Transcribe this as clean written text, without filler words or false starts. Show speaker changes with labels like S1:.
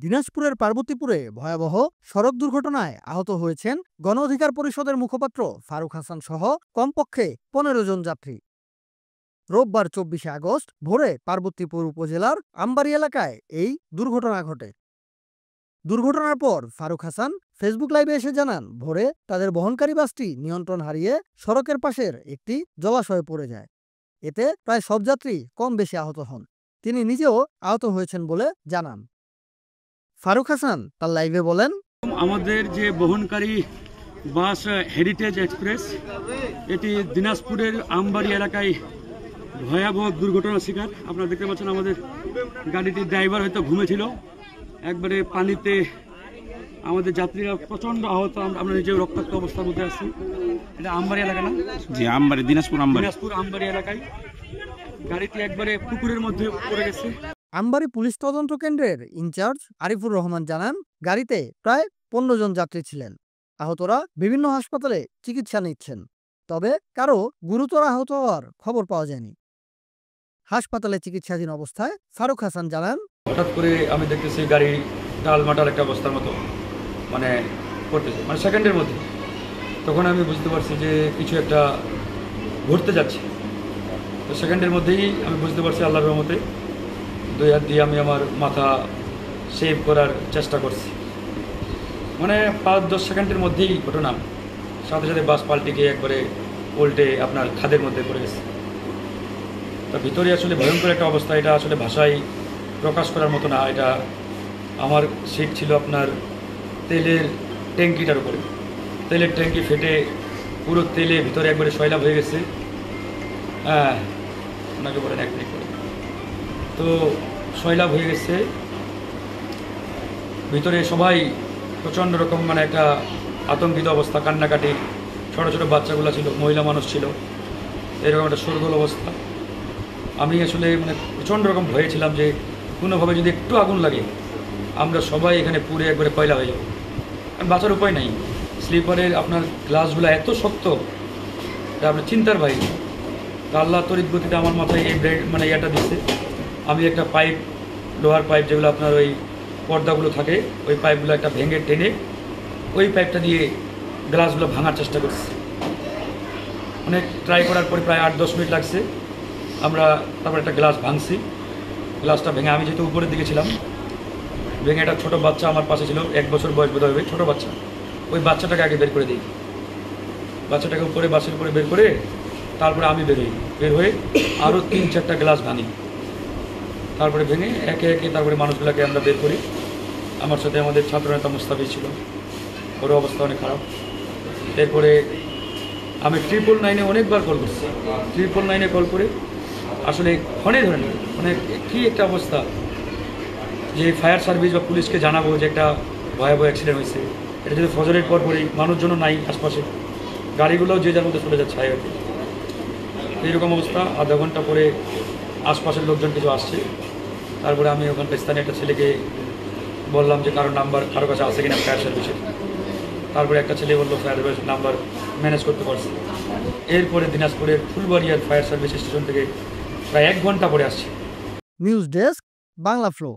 S1: দিনাজপুরের পার্বতীপুরে ভয়াবহ সড়ক দুর্ঘটনায় আহত হয়েছেন গণ অধিকার পরিষদের মুখপাত্র ফারুক হাসান সহ কমপক্ষে ১৫ জন যাত্রী। রোববার ২৪শে আগস্ট ভোরে পার্বতীপুর উপজেলার আমবাড়ি এলাকায় এই দুর্ঘটনা ঘটে। দুর্ঘটনার পর ফারুক হাসান ফেসবুক লাইভে এসে জানান, ভোরে তাদের বহনকারী বাসটি নিয়ন্ত্রণ হারিয়ে সড়কের পাশের একটি জলাশয়ে পড়ে যায়। এতে প্রায় সব যাত্রী কম বেশি আহত হন। তিনি নিজেও আহত হয়েছেন বলে জানান। ফারুক হাসান তার লাইভে বলেন,
S2: আমাদের যে বহনকারী বাস হেরিটেজ এক্সপ্রেস এটি দিনাজপুরের আমবাড়ি এলাকায় ভয়াবহ দুর্ঘটনার শিকার। আপনারা দেখতে পাচ্ছেন আমাদের গাড়িটির ড্রাইভার হয়তো ঘুমেছিল, একবারে পানিতে আমাদের যাত্রীরা প্রচন্ড আহত। আমরা নিজেও রক্তাক্ত অবস্থার মধ্যে আছি। এটা আমবাড়ি এলাকা না?
S3: জি, আমবাড়ি, দিনাজপুর
S2: আমবাড়ি এলাকায় গাড়িটি একবারে পুকুরের মধ্যে পড়ে গেছে।
S1: আমবাড়ি পুলিশ তদন্ত কেন্দ্রের ইনচার্জ আরিফুর রহমান জানান, গাড়িতে প্রায় ১৫ জন যাত্রী ছিলেন। আহতরা বিভিন্ন হাসপাতালে চিকিৎসা নিচ্ছেন, তবে কারো গুরুতর আহত হওয়ার খবর পাওয়া যায়নি। হাসপাতালে চিকিৎসাধীন অবস্থায় ফারুক হাসান জানান,
S4: হঠাৎ করে আমি দেখতেছি গাড়ি টালমাটাল একটা অবস্থার মতো করতেছে, সেকেন্ডের মধ্যে। তখন আমি বুঝতে পারছি যে কিছু একটা ঘটতে যাচ্ছে। তো সেকেন্ডের মধ্যেই আমি বুঝতে পারছি, আল্লাহর রহমতে ২ হাত দিয়ে আমি আমার মাথা সেভ করার চেষ্টা করছি। ৫-১০ সেকেন্ডের মধ্যেই ঘটনা, সাথে সাথে বাস পাল্টে গিয়ে একবারে উল্টে আপনার খাদের মধ্যে পড়ে গেছে। তা ভিতরে আসলে ভয়ঙ্কর একটা অবস্থা, এটা আসলে ভাষায় প্রকাশ করার মতো না। এটা আমার সিট ছিল আপনার তেলের ট্যাঙ্কিটার উপরে। তেলের ট্যাঙ্কি ফেটে পুরো তেলে ভিতরে একবারে সয়লাভ হয়ে গেছে। ওনাকে বলেন ১ মিনিট করে। তো সয়লাভ হয়ে গেছে ভিতরে, সবাই প্রচণ্ড রকম একটা আতঙ্কিত অবস্থা, কান্নাকাটি। ছোটো ছোটো বাচ্চাগুলো ছিল, মহিলা মানুষ ছিল, এরকম একটা শোরগোল অবস্থা। আমি আসলে প্রচণ্ড রকম ভয়ে ছিলাম যে কোনোভাবে যদি একটু আগুন লাগে আমরা সবাই এখানে পুড়ে একবারে কয়লা হয়ে যাব। কারণ বাঁচার উপায় নাই। স্লিপারের আপনার গ্লাসগুলো এত শক্ত, এটা আপনার চিন্তার বাইরে। তা আল্লাহ তড়িৎ গতিতে আমার মাথায় এই ইয়াটা দিচ্ছে। আমি একটা পাইপ, লোহার পাইপ যেগুলো আপনার ওই পর্দাগুলো থাকে, ওই পাইপগুলো একটা ভেঙে টেনে ওই পাইপটা দিয়ে গ্লাসগুলো ভাঙার চেষ্টা করছি। অনেক ট্রাই করার পরে প্রায় ৮-১০ মিনিট লাগছে। আমরা তারপর একটা গ্লাস ভাঙছি। গ্লাসটা ভেঙে, আমি যেহেতু উপরের দিকে ছিলাম, ভেঙে একটা ছোটো বাচ্চা আমার পাশে ছিল, ১ বছর বয়স বোধ হবে, ছোটো বাচ্চা। ওই বাচ্চাটাকে আগে বের করে দিই। বাচ্চাটাকে উপরে বাসের উপরে বের করে তারপরে আমি বের হয়ে আরও ৩-৪টা গ্লাস ভাঙি। তারপরে ভেঙে একে একে তারপরে মানুষগুলোকে আমরা বের করি। আমার সাথে আমাদের ছাত্রনেতা মুস্তাফিজ ছিল, ওর অবস্থা অনেক খারাপ। এরপরে আমি 999-এ অনেকবার কল করছি। 999-এ কল করে আসলে ফোনে ধরে না, কী একটা অবস্থা যে ফায়ার সার্ভিস বা পুলিশকে জানাবো যে একটা ভয়াবহ অ্যাক্সিডেন্ট হয়েছে। এটা যদি ফজরের পরপরই, মানুষজনও নাই আশপাশে, গাড়িগুলোও যে যার মধ্যে চলে যাচ্ছে হাইওয়েতে। এইরকম অবস্থা। আধা ঘন্টা পরে আশপাশের লোকজন কিছু আসছে। তারপরে আমি ওখানকার স্থানীয় একটা ছেলেকে বললাম যে কারো কাছে আছে কিনা ফায়ার সার্ভিসের। তারপরে একটা ছেলে বললো ফায়ার সার্ভিস নাম্বার ম্যানেজ করতে পারছি। এরপরে দিনাজপুরের ফুলবাড়িয়ার ফায়ার সার্ভিস স্টেশন থেকে প্রায় ১ ঘন্টা পরে আসছে।
S1: News desk, Bangla flow.